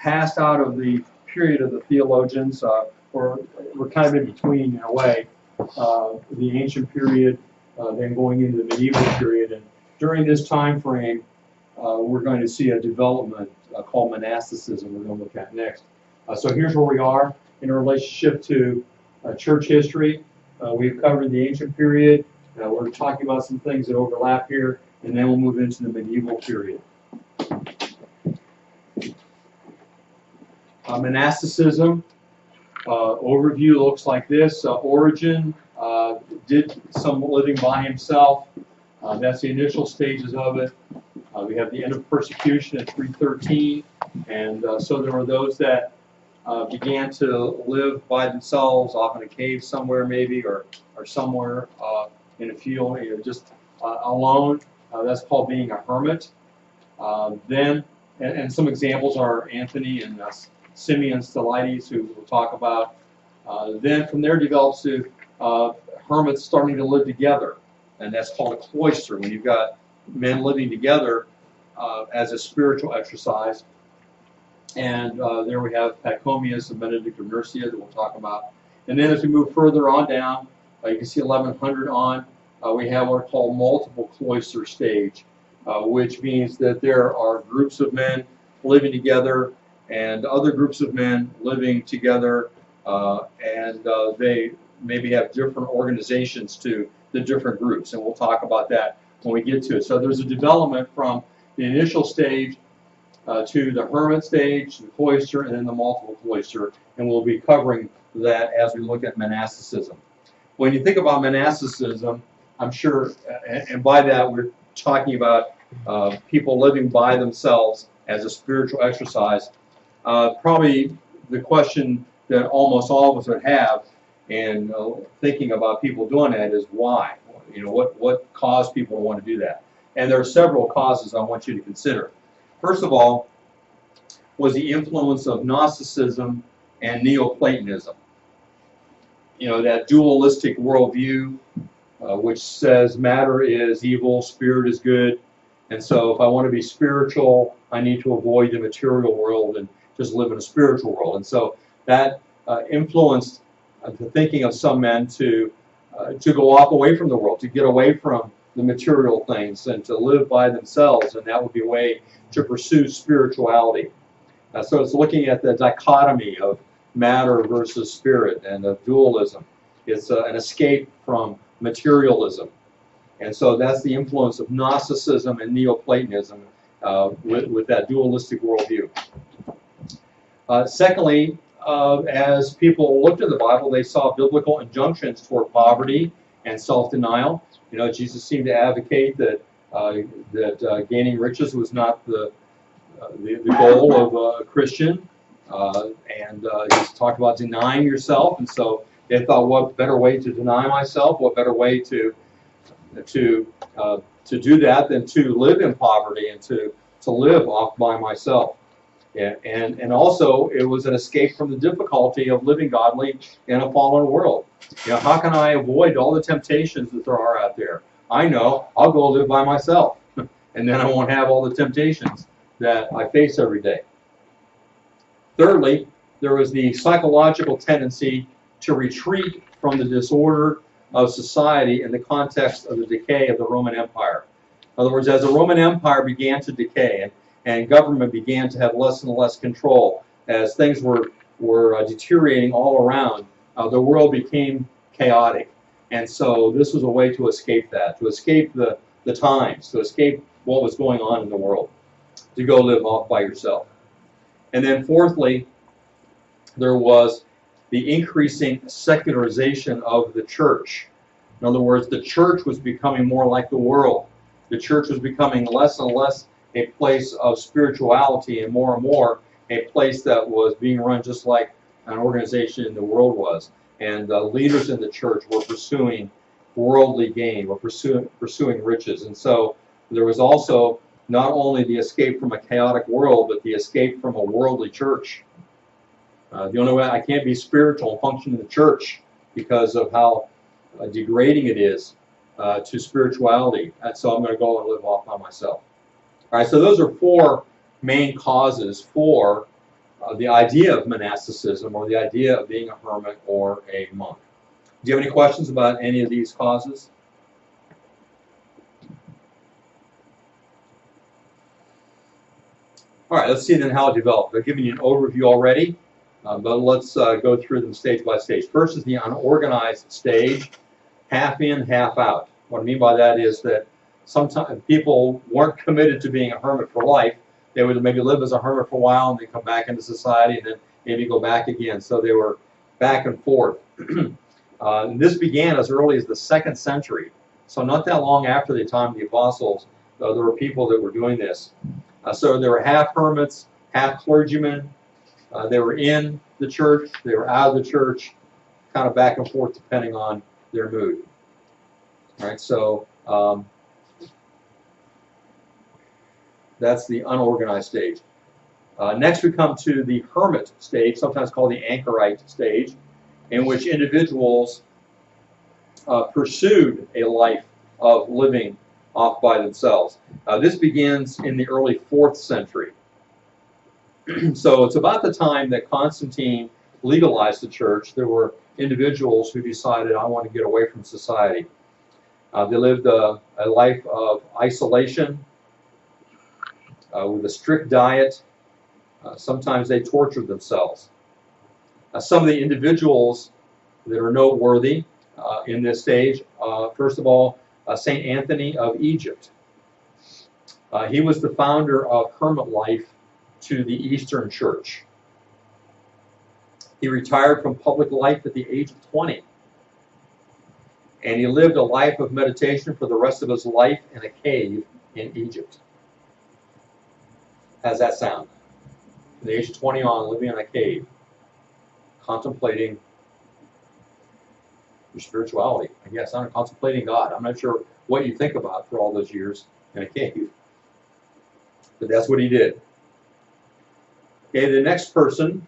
passed out of the period of the theologians, or we're kind of in between in a way, the ancient period, then going into the medieval period. And during this time frame, we're going to see a development called monasticism we're going to look at next. So here's where we are in relationship to church history. We've covered the ancient period. We're talking about some things that overlap here, and then we'll move into the medieval period. Monasticism overview looks like this. Origen did some living by himself. That's the initial stages of it. We have the end of persecution at 313, and so there were those that began to live by themselves, off in a cave somewhere maybe, or somewhere in a field, just alone. That's called being a hermit. Then, and some examples are Anthony and Simeon Stylites, who we'll talk about. Then from there develops to hermits starting to live together, and that's called a cloister, when you've got men living together as a spiritual exercise. And there we have Pachomius and Benedict of Nursia that we'll talk about. And then as we move further on down, you can see 1100 on, we have what are called multiple cloister stage, which means that there are groups of men living together and other groups of men living together, and they maybe have different organizations to the different groups, and we'll talk about that when we get to it. So there's a development from the initial stage to the hermit stage, the cloister, and then the multiple cloister, and we'll be covering that as we look at monasticism. When you think about monasticism, I'm sure, and by that we're talking about people living by themselves as a spiritual exercise. Probably the question that almost all of us would have in thinking about people doing that is why? You know, what caused people to want to do that? And there are several causes I want you to consider. First of all, was the influence of Gnosticism and Neoplatonism. You know, that dualistic worldview, which says matter is evil, spirit is good, and so if I want to be spiritual, I need to avoid the material world and just live in a spiritual world. And so that influenced the thinking of some men to go off away from the world, to get away from the material things and to live by themselves, and that would be a way to pursue spirituality. So it's looking at the dichotomy of matter versus spirit and of dualism. It's an escape from materialism. And so that's the influence of Gnosticism and Neoplatonism with that dualistic worldview. Secondly, as people looked at the Bible, they saw biblical injunctions toward poverty and self-denial. You know, Jesus seemed to advocate that gaining riches was not the goal of a Christian, and he talked about denying yourself. And so they thought, what better way to deny myself? What better way to do that than to live in poverty and to live off by myself? Yeah, and also it was an escape from the difficulty of living godly in a fallen world. You know, how can I avoid all the temptations that there are out there? I know, I'll go live by myself, and then I won't have all the temptations that I face every day. Thirdly, there was the psychological tendency to retreat from the disorder of society in the context of the decay of the Roman Empire. In other words, as the Roman Empire began to decay and government began to have less and less control, as things were deteriorating all around, the world became chaotic. And so this was a way to escape that, to escape the times, to escape what was going on in the world, to go live off by yourself. And then fourthly, there was the increasing secularization of the church. In other words, the church was becoming more like the world. The church was becoming less and less a place of spirituality and more a place that was being run just like an organization in the world was. And leaders in the church were pursuing worldly gain, were pursuing riches. And so there was also not only the escape from a chaotic world, but the escape from a worldly church. The only way I can't be spiritual and function in the church because of how degrading it is to spirituality. And so I'm going to go and live off by myself. All right, so those are four main causes for the idea of monasticism, or the idea of being a hermit or a monk. Do you have any questions about any of these causes? All right, let's see then how it developed. I've given you an overview already, but let's go through them stage by stage. First is the unorganized stage, half in, half out. What I mean by that is that sometimes people weren't committed to being a hermit for life. They would maybe live as a hermit for a while and then come back into society and then maybe go back again. So they were back and forth. And this began as early as the 2nd century. So not that long after the time of the apostles, there were people that were doing this. So there were half hermits, half clergymen. They were in the church, they were out of the church, kind of back and forth depending on their mood. All right, so that's the unorganized stage. Next we come to the hermit stage, sometimes called the anchorite stage, in which individuals pursued a life of living off by themselves. This begins in the early 4th century. So it's about the time that Constantine legalized the church. There were individuals who decided, I want to get away from society. They lived a life of isolation with a strict diet. Sometimes they tortured themselves. Some of the individuals that are noteworthy in this stage, first of all, St. Anthony of Egypt. He was the founder of hermit life to the Eastern Church. He retired from public life at the age of 20. And he lived a life of meditation for the rest of his life in a cave in Egypt. How's that sound? From the age of 20 on, living in a cave, contemplating your spirituality. I guess I'm contemplating God. I'm not sure what you think about for all those years in a cave. But that's what he did. Okay, the next person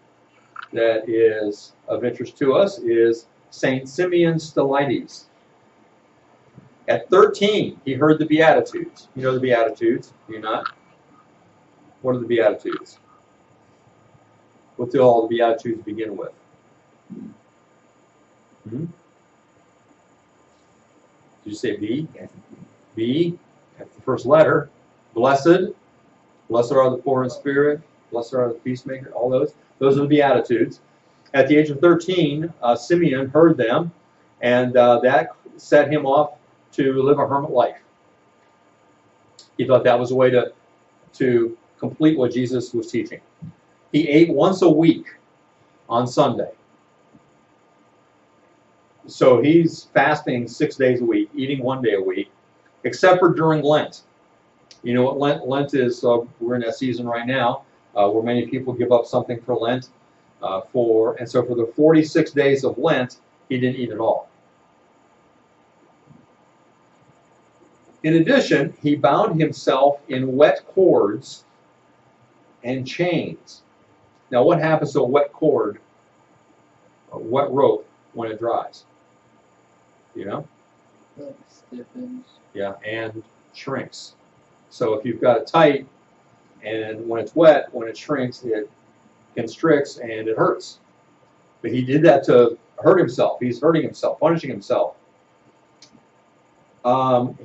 that is of interest to us is Saint Simeon Stylites. At 13, he heard the Beatitudes. You know the Beatitudes, do you not? What are the Beatitudes? What do all the Beatitudes begin with? Did you say B? B, that's the first letter. Blessed. Blessed are the poor in spirit. Blessed are the peacemakers. All those. Those are the Beatitudes. At the age of 13, Simeon heard them, and that set him off to live a hermit life. He thought that was a way to complete what Jesus was teaching. He ate once a week on Sunday. So he's fasting 6 days a week, eating 1 day a week, except for during Lent. You know what Lent is? We're in that season right now where many people give up something for Lent. And so for the 46 days of Lent, he didn't eat at all. In addition, he bound himself in wet cords and chains. Now, what happens to a wet cord, a wet rope, when it dries? You know? It stiffens. Yeah, and shrinks. So if you've got it tight, and when it's wet, when it shrinks, it constricts and it hurts. But he did that to hurt himself. He's hurting himself, punishing himself. And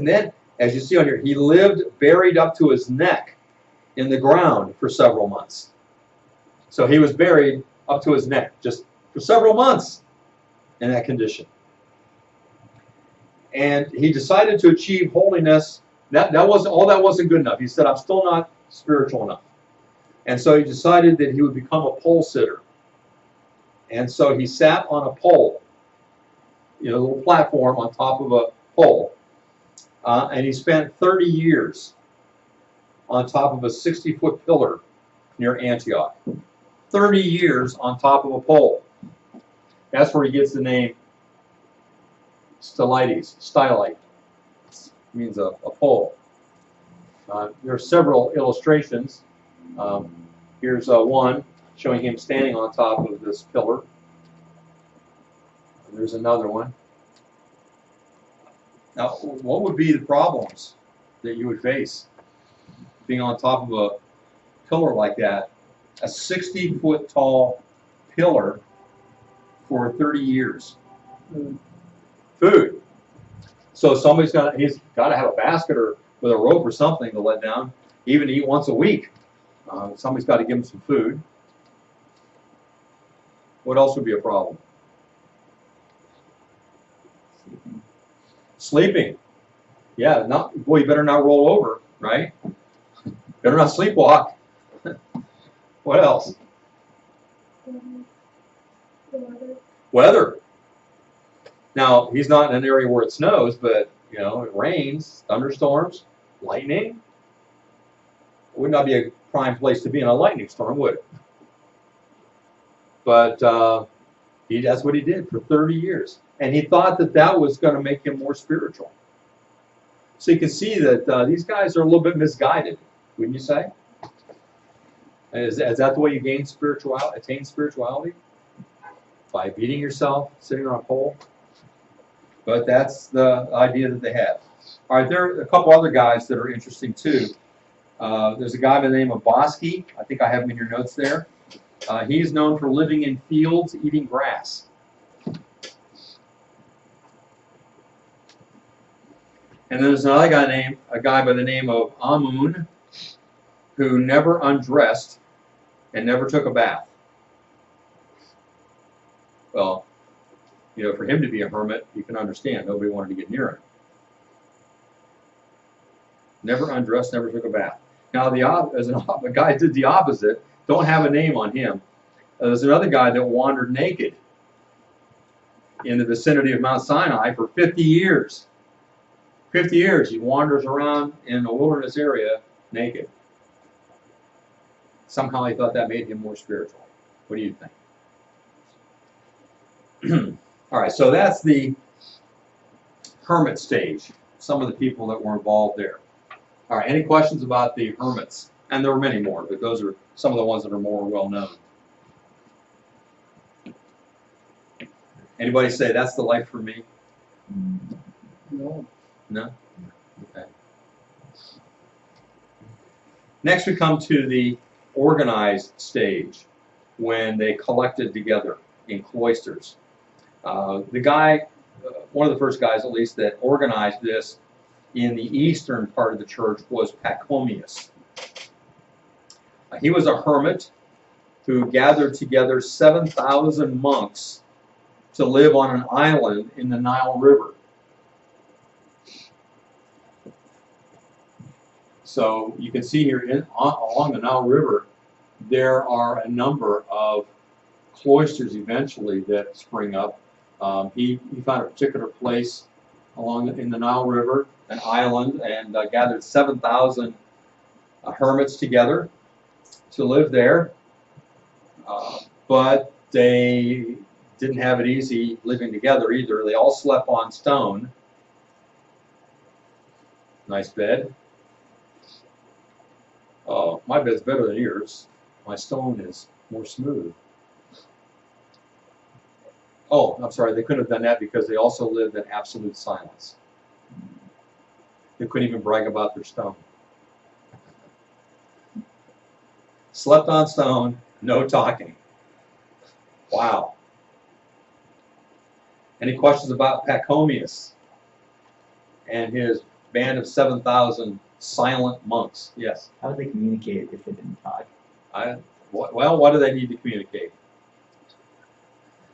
then, as you see on here, he lived buried up to his neck in the ground for several months. So he was buried up to his neck just for several months in that condition. And he decided to achieve holiness. That wasn't good enough. He said, I'm still not spiritual enough. And so he decided that he would become a pole sitter. And so he sat on a pole, a little platform on top of a pole. And he spent 30 years on top of a 60-foot pillar near Antioch. 30 years on top of a pole. That's where he gets the name Stylites. Stylite means a pole. There are several illustrations. Here's one showing him standing on top of this pillar. And there's another one. Now, what would be the problems that you would face being on top of a pillar like that a 60-foot tall pillar for 30 years. Food. So he's got to have a basket or with a rope or something to let down, even to eat once a week. Somebody's got to give him some food. What else would be a problem? Sleeping. Yeah, boy, you better not roll over, right? Better not sleepwalk. What else? Weather. Now, he's not in an area where it snows, but, you know, it rains, thunderstorms, lightning. It would not be a prime place to be in a lightning storm, would it? But that's what he did for 30 years. And he thought that that was going to make him more spiritual. So you can see that these guys are a little bit misguided, wouldn't you say? Is that the way you attain spirituality? By beating yourself, sitting on a pole? But that's the idea that they had. All right, there are a couple other guys that are interesting too. There's a guy by the name of Bosky. I think I have him in your notes there. He's known for living in fields, eating grass. And then there's another guy by the name of Amun, who never undressed and never took a bath. Well, you know, for him to be a hermit, you can understand. Nobody wanted to get near him. Never undressed, never took a bath. Now, a guy did the opposite. Don't have a name on him. There's another guy that wandered naked in the vicinity of Mount Sinai for 50 years. 50 years, he wanders around in a wilderness area naked. Somehow he thought that made him more spiritual. What do you think? All right, so that's the hermit stage. Some of the people that were involved there. All right, any questions about the hermits? And there were many more, but those are some of the ones that are more well known. Anybody say that's the life for me? No. No? Okay. Next we come to the organized stage, when they collected together in cloisters. The guy, one of the first guys at least, that organized this in the eastern part of the church was Pachomius. He was a hermit who gathered together 7,000 monks to live on an island in the Nile River. So you can see here along the Nile River, there are a number of cloisters eventually that spring up. He found a particular place in the Nile River, an island, and gathered 7,000 hermits together to live there. But they didn't have it easy living together either. They all slept on stone. Nice bed. Oh, my bed's better than yours. My stone is more smooth. Oh, I'm sorry, they couldn't have done that because they also lived in absolute silence. They couldn't even brag about their stone. Slept on stone, no talking. Wow. Any questions about Pachomius and his band of 7,000 silent monks? Yes? How would they communicate if they didn't talk? Well, what do they need to communicate?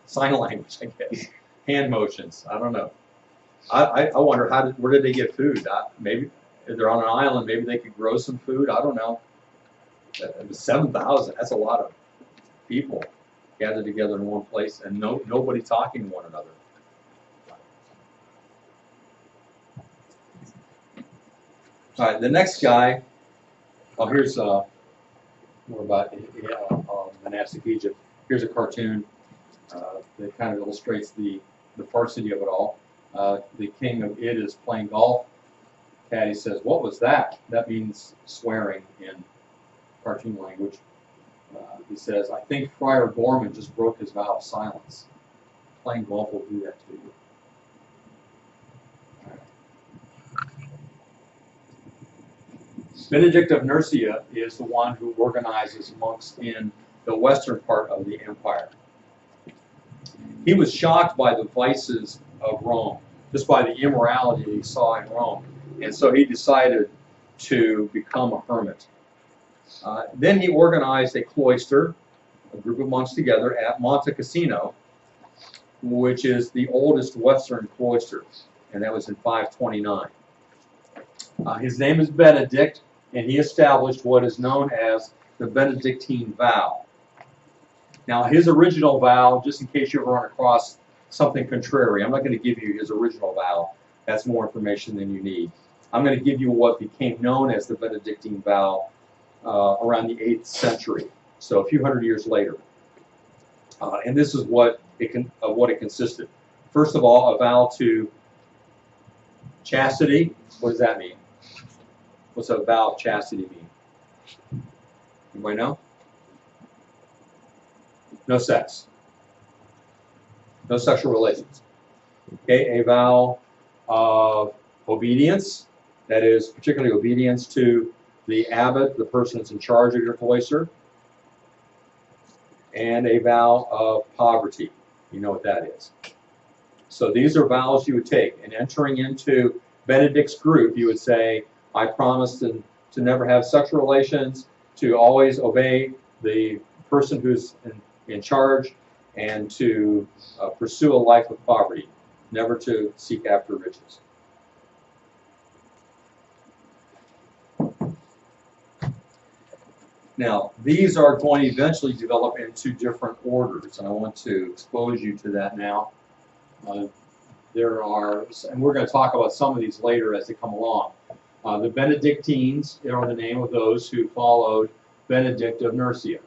Sign language, I guess. Hand motions. I don't know. I wonder where did they get food? Maybe if they're on an island, maybe they could grow some food. I don't know. 7,000. That's a lot of people gathered together in one place, and nobody talking to one another. All right, the next guy. Oh, here's more about monastic Egypt. Here's a cartoon that kind of illustrates the farcity of it all. The king of Id is playing golf. Caddy says, "What was that?" That means swearing in cartoon language. He says, "I think Friar Gorman just broke his vow of silence." Playing golf will do that to you. Benedict of Nursia is the one who organizes monks in the western part of the empire. He was shocked by the vices of Rome, just by the immorality that he saw in Rome, and so he decided to become a hermit. Then he organized a cloister, a group of monks together at Monte Cassino, which is the oldest western cloister, and that was in 529. His name is Benedict, and he established what is known as the Benedictine vow. Now, his original vow, just in case you ever run across something contrary, I'm not going to give you his original vow. That's more information than you need. I'm going to give you what became known as the Benedictine vow around the 8th century, so a few hundred years later. And this is what it consisted. First of all, a vow to chastity. What does that mean? What's a vow of chastity mean? Anybody know? No sex. No sexual relations. Okay, a vow of obedience, that is particularly obedience to the abbot, the person that's in charge of your cloister, and a vow of poverty. You know what that is. So these are vows you would take. And entering into Benedict's group, you would say, I promise to never have sexual relations, to always obey the person who's in charge, and to pursue a life of poverty, never to seek after riches. Now, these are going to eventually develop into different orders, and I want to expose you to that now. There are, and we're going to talk about some of these later as they come along. The Benedictines are the name of those who followed Benedict of Nursia.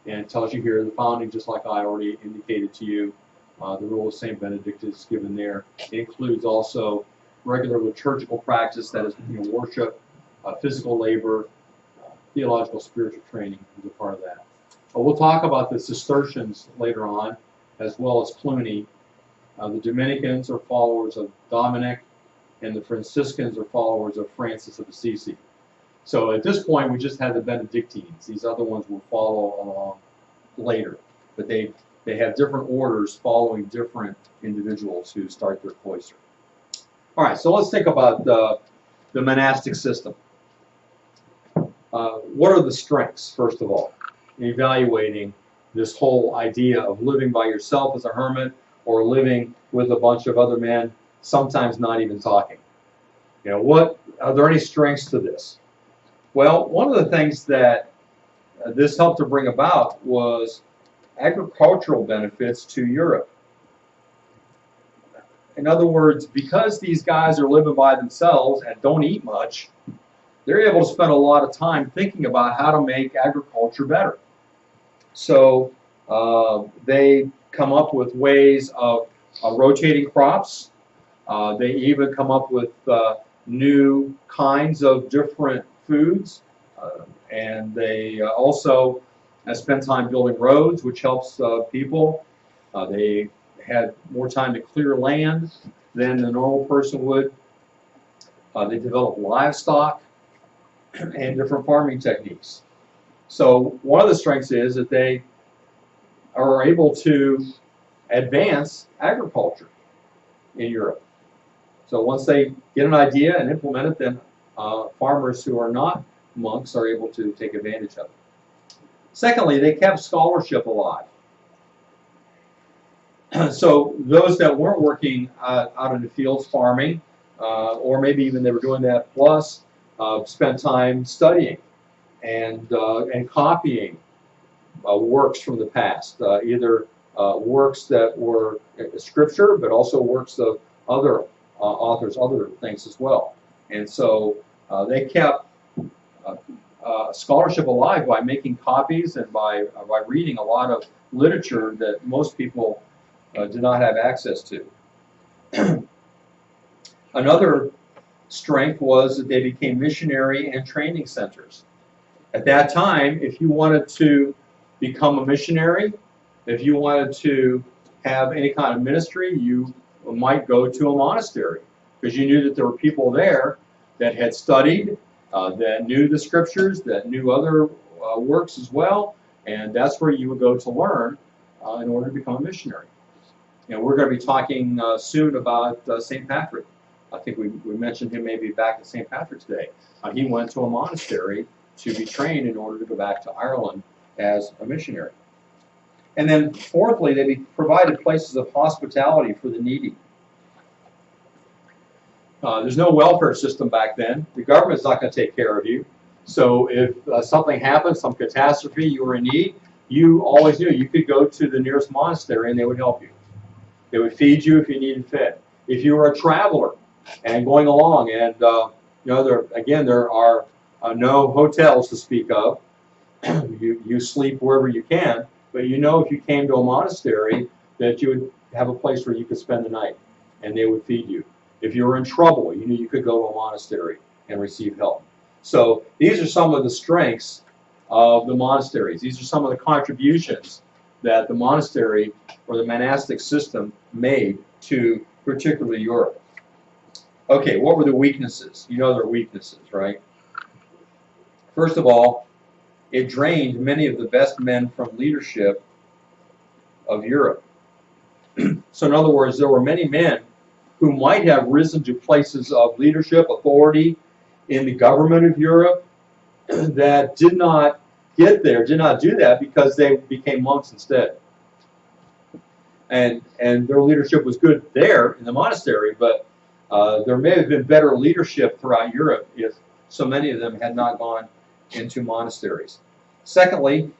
And it tells you here the founding, just like I already indicated to you. The rule of St. Benedict is given there. It includes also regular liturgical practice, that is, worship, physical labor, theological, spiritual training is a part of that. But we'll talk about the Cistercians later on, as well as Cluny. The Dominicans are followers of Dominic, and the Franciscans are followers of Francis of Assisi. So at this point, we just had the Benedictines. These other ones will follow along later, but they have different orders following different individuals who start their cloister. All right, so let's think about the monastic system. What are the strengths, first of all, in evaluating this whole idea of living by yourself as a hermit or living with a bunch of other men, sometimes not even talking? What are there any strengths to this? Well, one of the things that this helped to bring about was agricultural benefits to Europe. In other words, because these guys are living by themselves and don't eat much, they're able to spend a lot of time thinking about how to make agriculture better. So they come up with ways of rotating crops. They even come up with new kinds of different foods. And they also spend time building roads, which helps people. They had more time to clear land than the normal person would. They developed livestock and different farming techniques. So one of the strengths is that they are able to advance agriculture in Europe. So once they get an idea and implement it, then farmers who are not monks are able to take advantage of it. Secondly, they kept scholarship alive. So those that weren't working out in the fields farming, or maybe even they were doing that plus, spent time studying and copying works from the past, either works that were scripture, but also works of other authors, other things as well. And so they kept scholarship alive by making copies and by reading a lot of literature that most people did not have access to. Another strength was that they became missionary and training centers. At that time, if you wanted to become a missionary, if you wanted to have any kind of ministry, you might go to a monastery because you knew that there were people there that had studied that knew the scriptures, that knew other works as well, and that's where you would go to learn in order to become a missionary. And we're going to be talking soon about St. Patrick. I think we mentioned him maybe back at St. Patrick's Day. He went to a monastery to be trained in order to go back to Ireland as a missionary. And then fourthly, they provided places of hospitality for the needy. There's no welfare system back then. The government's not going to take care of you. So if something happens, some catastrophe, you were in need, you always knew you could go to the nearest monastery and they would help you. They would feed you if you needed fed. If you were a traveler and going along, and there are no hotels to speak of. you sleep wherever you can, but if you came to a monastery that you would have a place where you could spend the night, and they would feed you. If you were in trouble, you knew you could go to a monastery and receive help. So these are some of the strengths of the monasteries. These are some of the contributions that the monastery or the monastic system made to particularly Europe. Okay, what were the weaknesses? You know there are weaknesses, right? First of all, it drained many of the best men from leadership of Europe. So in other words, there were many men who might have risen to places of leadership, authority in the government of Europe that did not get there, did not do that because they became monks instead. And their leadership was good there in the monastery, but there may have been better leadership throughout Europe if so many of them had not gone into monasteries. Secondly,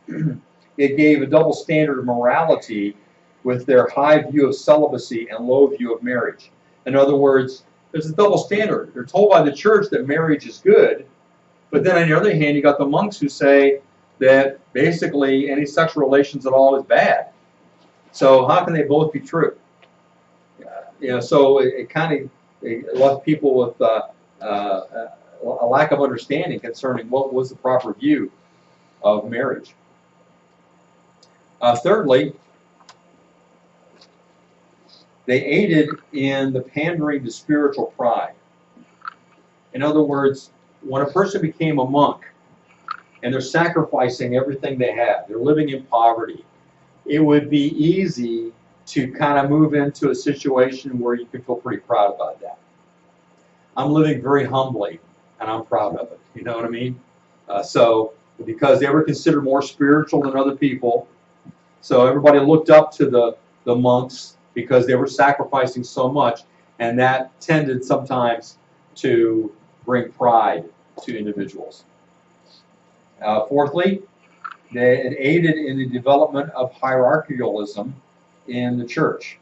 it gave a double standard of morality with their high view of celibacy and low view of marriage. In other words, there's a double standard. They're told by the church that marriage is good, but then on the other hand, you got the monks who say that basically any sexual relations at all is bad. So how can they both be true? So it kind of left people with a lack of understanding concerning what was the proper view of marriage. Thirdly, they aided in the pandering to spiritual pride. In other words, when a person became a monk and they're sacrificing everything they have, they're living in poverty, it would be easy to kind of move into a situation where you could feel pretty proud about that. I'm living very humbly, and I'm proud of it. You know what I mean? So because they were considered more spiritual than other people, so everybody looked up to the monks because they were sacrificing so much, and that tended sometimes to bring pride to individuals. Fourthly, it aided in the development of hierarchicalism in the church.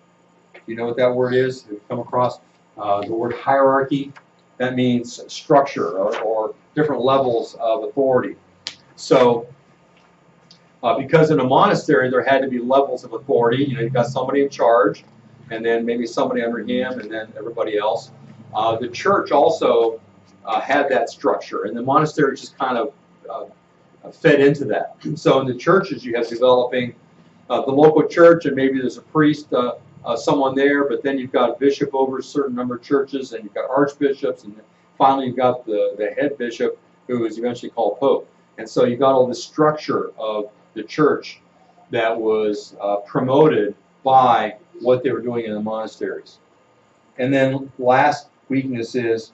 You know what that word is? Have you come across the word hierarchy? That means structure or different levels of authority. So because in a monastery there had to be levels of authority, you've got somebody in charge, and then maybe somebody under him, and then everybody else. The church also had that structure, and the monastery just kind of fed into that. So in the churches you have developing the local church, and maybe there's a priest, someone there, but then you've got a bishop over a certain number of churches, and you've got archbishops, and finally you've got the head bishop, who is eventually called pope. And so you've got all this structure of the church that was promoted by what they were doing in the monasteries. And then last weakness is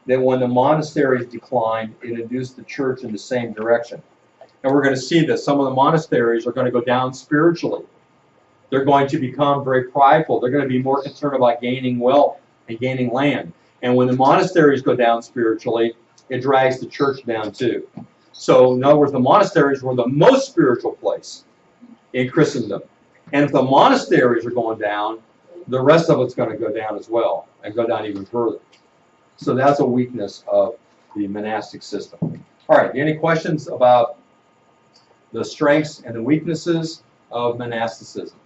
that when the monasteries declined, it induced the church in the same direction. And we're going to see that some of the monasteries are going to go down spiritually. They're going to become very prideful. They're going to be more concerned about gaining wealth and gaining land. And when the monasteries go down spiritually, it drags the church down too. So in other words, the monasteries were the most spiritual place in Christendom. And if the monasteries are going down, the rest of it's going to go down as well, and go down even further. So that's a weakness of the monastic system. All right, any questions about the strengths and the weaknesses of monasticism?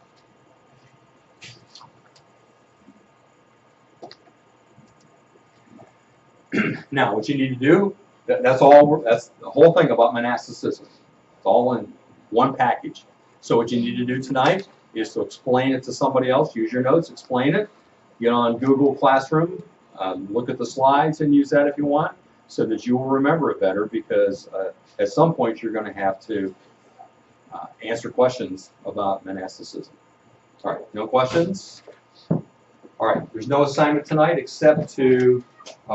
Now, what you need to do, that's the whole thing about monasticism. It's all in one package. So what you need to do tonight is to explain it to somebody else. Use your notes, explain it. Get on Google Classroom, look at the slides and use that if you want. so that you will remember it better, because at some point you're going to have to answer questions about monasticism. All right, no questions? All right, there's no assignment tonight except to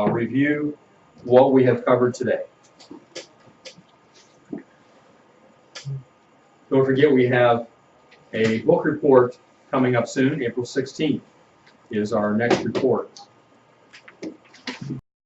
review what we have covered today. Don't forget, we have a book report coming up soon. April 16th is our next report.